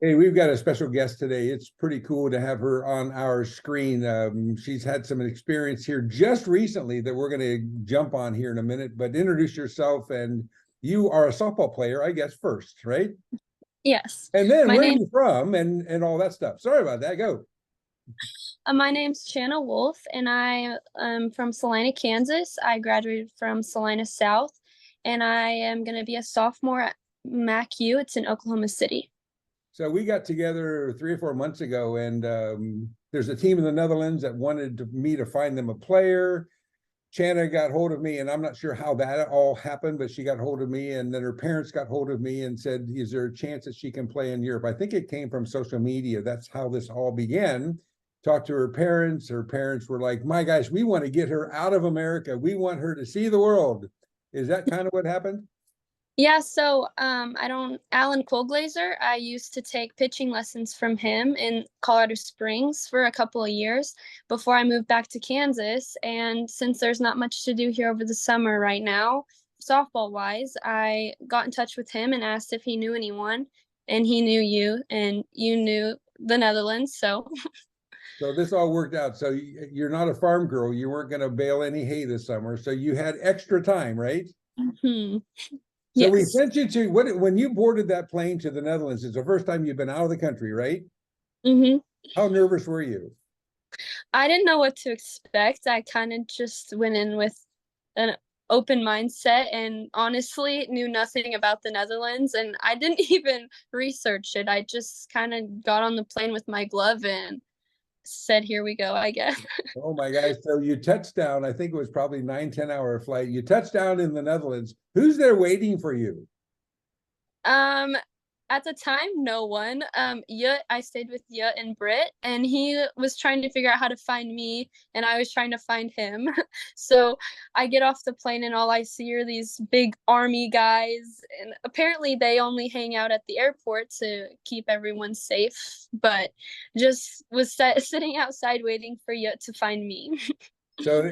Hey, we've got a special guest today. It's pretty cool to have her on our screen. She's had some experience here just recently that we're going to jump on here in a minute, but introduce yourself. And you are a softball player, I guess, first, right? Yes. And then My where are name you from and all that stuff. Sorry about that. Go. my name's Chana Wolfe, and I am from Salina, Kansas. I graduated from Salina South, and I am going to be a sophomore at MacU. It's in Oklahoma City. So we got together 3 or 4 months ago, and there's a team in the Netherlands that wanted me to find them a player. Chana got hold of me, and I'm not sure how that all happened, but she got hold of me, and then her parents got hold of me and said, is there a chance that she can play in Europe? I think it came from social media. That's how this all began. Talked to her parents. Her parents were like, my gosh, we want to get her out of America. We want her to see the world. Is that kind of what happened? Yeah, so I don't Alan Colglazer, I used to take pitching lessons from him in Colorado Springs for a couple of years before I moved back to Kansas. And since there's not much to do here over the summer right now, softball wise, I got in touch with him and asked if he knew anyone, and he knew you, and you knew the Netherlands. So So this all worked out. So you're not a farm girl. You weren't going to bale any hay this summer. So you had extra time, right? mhm, So we yes. sent you to what when you boarded that plane to the Netherlands, it's the first time you've been out of the country, right? hmm How nervous were you? I didn't know what to expect. I kind of just went in with an open mindset and honestly knew nothing about the Netherlands, and I didn't even research it. I just kind of got on the plane with my glove and said, "Here we go," I guess. Oh my gosh. So you touched down, I think it was probably 9, 10 hour flight. You touched down in the Netherlands. Who's there waiting for you? Um, at the time, no one. I stayed with Yut and Britt, and he was trying to figure out how to find me, and I was trying to find him. So I get off the plane, and all I see are these big army guys, and apparently they only hang out at the airport to keep everyone safe. But just was sitting outside waiting for Yut to find me. So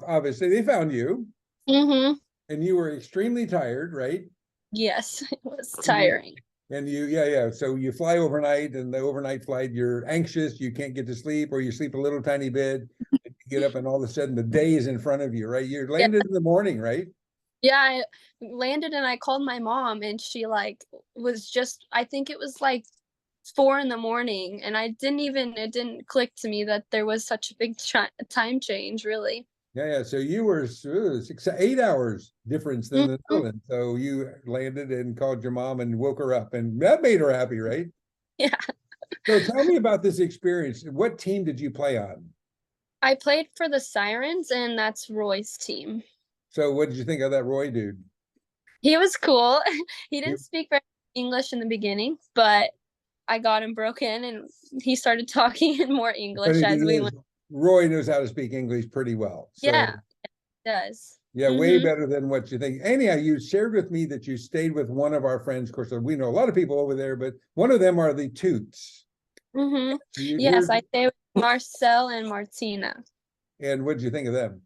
obviously they found you Mm-hmm. and you were extremely tired, right? Yes, it was And you tiring. yeah. So you fly overnight, and the overnight flight, you're anxious, you can't get to sleep, or you sleep a little tiny bit, you get up, and all of a sudden the day is in front of you, right? You Yeah. landed in the morning, right? Yeah, I landed and I called my mom, and she like was just I think it was like 4 in the morning, and it didn't click to me that there was such a big time change, really. Yeah. So you were 6, 8 hours difference than the Mhm. Netherlands. So you landed and called your mom and woke her up, and that made her happy, right? Yeah. So tell me about this experience. What team did you play on? I played for the Sirens, and that's Roy's team. So what did you think of that Roy dude? He was cool. He He, didn't speak very English in the beginning, but I got him broken and he started talking in more the English funny as thing we is, went. Roy knows how to speak English pretty well. Yeah, So it does. yeah, way Mhm. better than what you think. Anyhow, you shared with me that you stayed with one of our friends. Of course, we know a lot of people over there, but one of them are the Toots. Mhm. Yes, You're, I stay with Marcel and Martina. and what did you think of them?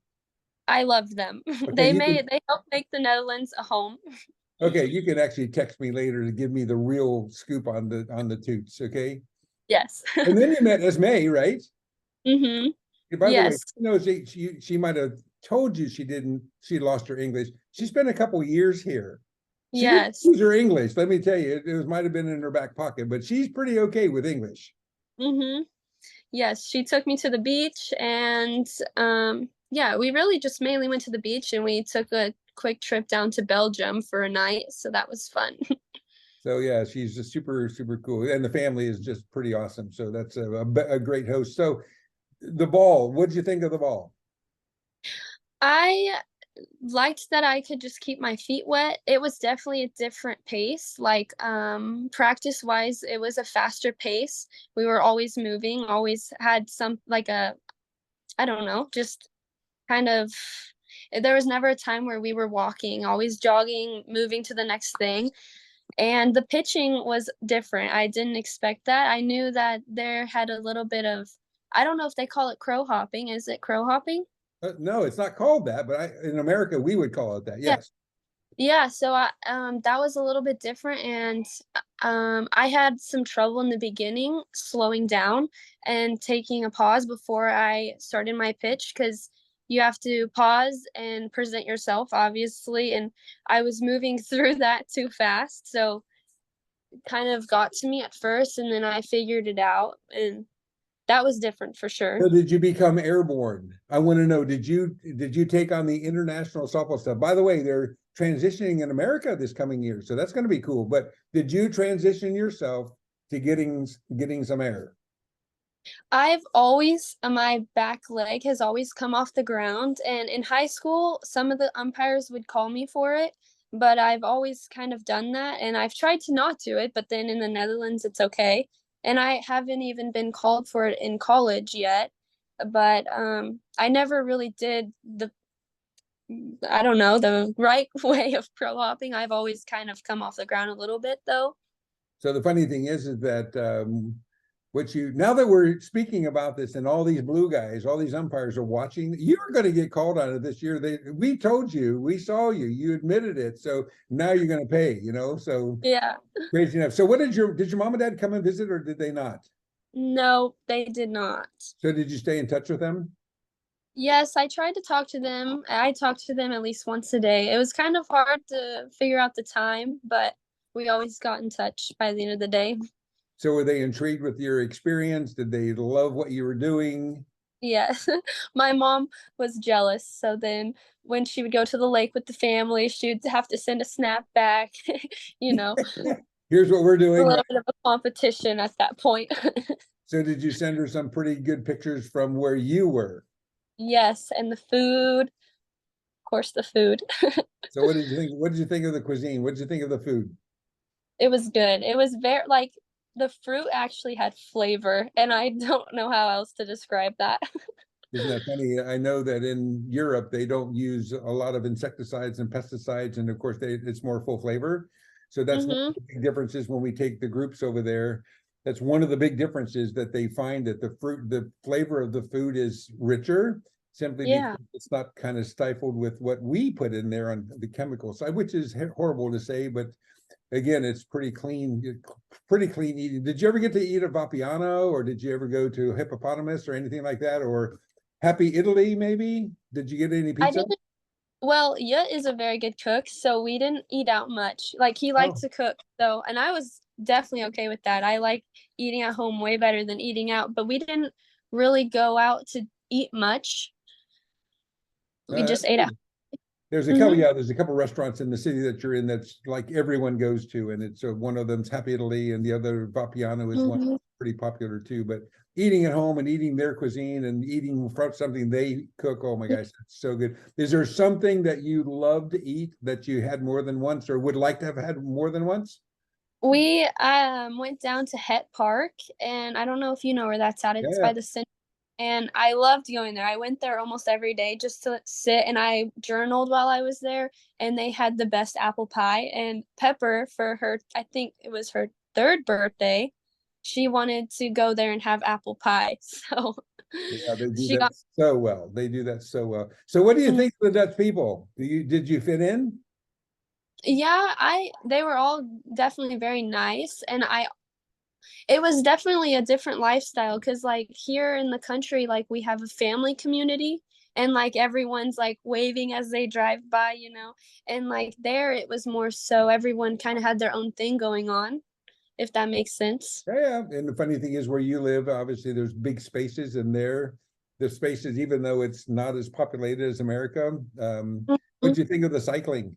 I love them. Okay, you can They helped make the Netherlands a home. okay, you can actually text me later to give me the real scoop on the Toots. Okay, Yes. and then you met Esme, right? Mhm. By the way, Yes. you know, she might have told you she lost her English. She spent a couple of years here. She didn't Yes. lose her English. Let me tell you, it might have been in her back pocket, but she's pretty okay with English. Mhm. Yes, she took me to the beach, and yeah, we really just mainly went to the beach, and we took a quick trip down to Belgium for a night, so that was fun. So yeah, she's just super cool, and the family is just pretty awesome. So that's a great host. So the ball, what did you think of the ball? I liked that I could just keep my feet wet. It was definitely a different pace. Like practice wise, it was a faster pace. We were always moving, always had some like a I don't know, just kind of there was never a time where we were walking, always jogging, moving to the next thing. And the pitching was different. I didn't expect that. I knew that there had a little bit of I don't know if they call it crow hopping. Is it crow hopping? No, it's not called that, but in America we would call it that. Yeah. Yes. Yeah, so that was a little bit different, and I had some trouble in the beginning slowing down and taking a pause before I started my pitch, because you have to pause and present yourself, obviously, and I was moving through that too fast, so it kind of got to me at first, and then I figured it out, and that was different for sure. So did you become airborne? I want to know, did you take on the international softball stuff? By the way, they're transitioning in America this coming year, so that's going to be cool. But did you transition yourself to getting some air? I've always, my back leg has always come off the ground. And in high school, some of the umpires would call me for it, but I've always kind of done that. And I've tried to not do it, but then in the Netherlands, it's okay. And I haven't even been called for it in college yet. But I never really did I don't know, the right way of pro hopping. I've always kind of come off the ground a little bit, though. So the funny thing is that what you now that we're speaking about this and all these blue guys, all these umpires are watching, you're going to get called on it this year. We told you, we saw you, you admitted it. So now you're going to pay, so Yeah. crazy enough. So what did your mom and dad come and visit or did they not? No, they did not. So did you stay in touch with them? Yes, I tried to talk to them. I talked to them at least once a day. It was kind of hard to figure out the time, but we always got in touch by the end of the day. So were they intrigued with your experience? Did they love what you were doing? Yes. My mom was jealous. So then when she would go to the lake with the family, she would have to send a snap back, you know, Here's what we're a doing, right? little bit of a competition at that point. So did you send her some pretty good pictures from where you were? Yes, and the food, of course, the food. So what did you think? What did you think of the cuisine? What did you think of the food? It was good. It was very like the fruit actually had flavor, and I don't know how else to describe that. Isn't that funny? I know that in Europe they don't use a lot of insecticides and pesticides, and of course it's more full flavor. So that's one Mm-hmm. of the big differences when we take the groups over there. That's one of the big differences that they find that the flavor of the food is richer simply Yeah. because it's not kind of stifled with what we put in there on the chemical side, which is horrible to say, but again, it's pretty clean eating. Did you ever get to eat a Vapiano or did you ever go to Hippopotamus or anything like that? Or Happy Italy, maybe? Did you get any I pizza? didn't. Well, Yut is a very good cook, so we didn't eat out much. Like he liked Oh, to cook, so and I was definitely okay with that. I like eating at home way better than eating out, but we didn't really go out to eat much. We that's just ate at good. There's a couple, home. yeah, there's a couple restaurants in the city that you're in that's like everyone goes to, and it's one of them's Happy Italy, and the other Vapiano is one Mm-hmm. pretty popular too. But eating at home and eating their cuisine and eating from something they cook, oh my gosh, that's so good. Is there something that you love to eat that you had more than once or would like to have had more than once? We went down to Het Park, and I don't know if you know where that's at. It's Yeah, by the center, and I loved going there. I went there almost every day just to sit, and I journaled while I was there. And they had the best apple pie. And Pepper, for her, I think it was her third birthday, she wanted to go there and have apple pie. So yeah, they do she that got. so well. They do that so well. So what do you think of the Dutch people? Did you fit in? Yeah, they were all definitely very nice, and I it was definitely a different lifestyle because like here in the country like we have a family community, and like everyone's like waving as they drive by, and like there it was more so everyone kind of had their own thing going on, if that makes sense. Yeah, yeah. And the funny thing is where you live, obviously there's big spaces and the spaces, even though it's not as populated as America. Mhm. What'd you think of the cycling?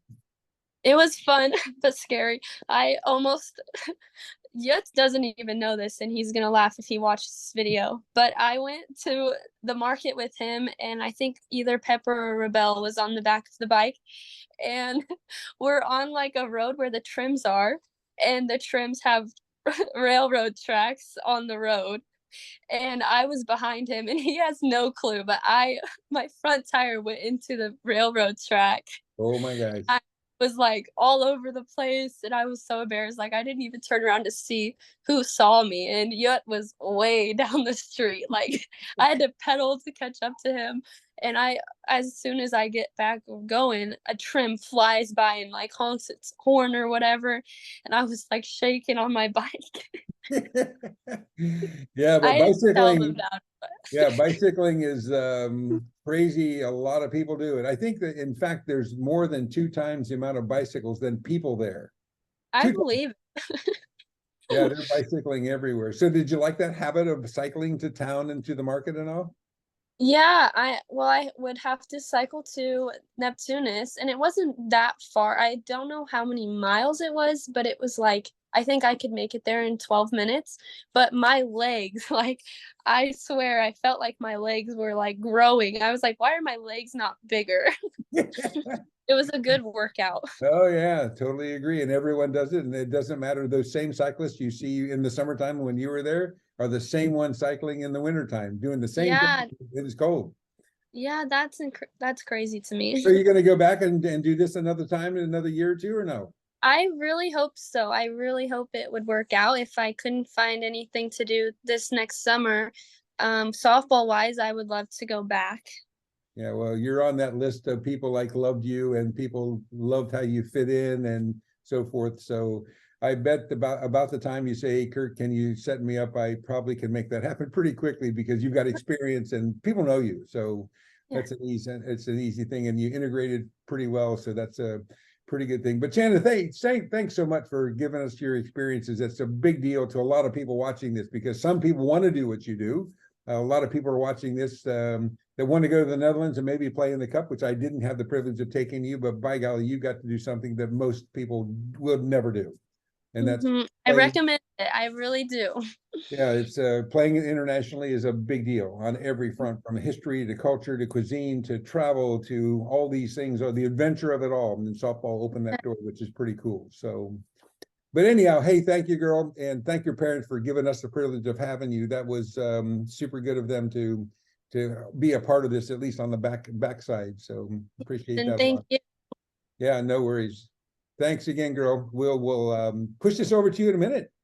It was fun but scary. I almost Yutz doesn't even know this, and he's gonna laugh if he watches this video. But I went to the market with him, and I think either Pepper or Rebel was on the back of the bike, and we're on like a road where the trims are, and the trims have railroad tracks on the road, and I was behind him, and he has no clue, but I my front tire went into the railroad track. Oh my I gosh. was like all over the place, and I was so embarrassed. Like I didn't even turn around to see who saw me, and Yut was way down the street. Like I had to pedal to catch up to him. And as soon as I get back going, a trim flies by and like honks its horn or whatever, and I was like shaking on my bike. Yeah, I but didn't tell them bicycling, that. yeah, bicycling is crazy. A lot of people do it. I think that in fact there's more than 2 times the amount of bicycles than people there. I Two times. believe. Yeah, they're bicycling everywhere. So did you like that habit of cycling to town and to the market and all? Yeah, I would have to cycle to Neptunus, and it wasn't that far. I don't know how many miles it was, but it was like I think I could make it there in 12 minutes. But my legs, like I swear I felt like my legs were like growing. I was like, why are my legs not bigger? It was a good workout. Oh yeah, totally agree. And everyone does it. And it doesn't matter. Those same cyclists you see in the summertime when you were there are the same ones cycling in the wintertime, doing the same thing. Yeah, It is cold. yeah, that's crazy to me. So you're going to go back and do this another time in another year or two, or no? I really hope so. I really hope it would work out. If I couldn't find anything to do this next summer, softball wise, I would love to go back. Yeah, well, you're on that list of people like loved you and people loved how you fit in and so forth. So I bet about the time you say, hey, Kurt, can you set me up? I probably can make that happen pretty quickly because you've got experience and people know you. So Yeah. it's an easy thing and you integrated pretty well. So that's a pretty good thing. But Chana, thanks so much for giving us your experiences. It's a big deal to a lot of people watching this because some people want to do what you do. A lot of people are watching this that want to go to the Netherlands and maybe play in the cup, which I didn't have the privilege of taking you, but by golly, you got to do something that most people would never do. And that's I playing. recommend it. I really do. Yeah, it's playing internationally is a big deal on every front, from history to culture to cuisine to travel to all these things, or the adventure of it all. And then softball opened that door, which is pretty cool. So, but anyhow, hey, thank you, girl, and thank your parents for giving us the privilege of having you. That was super good of them to be a part of this, at least on the backside. So appreciate And that a thank lot. you. Yeah, no worries. Thanks again, girl. We'll push this over to you in a minute.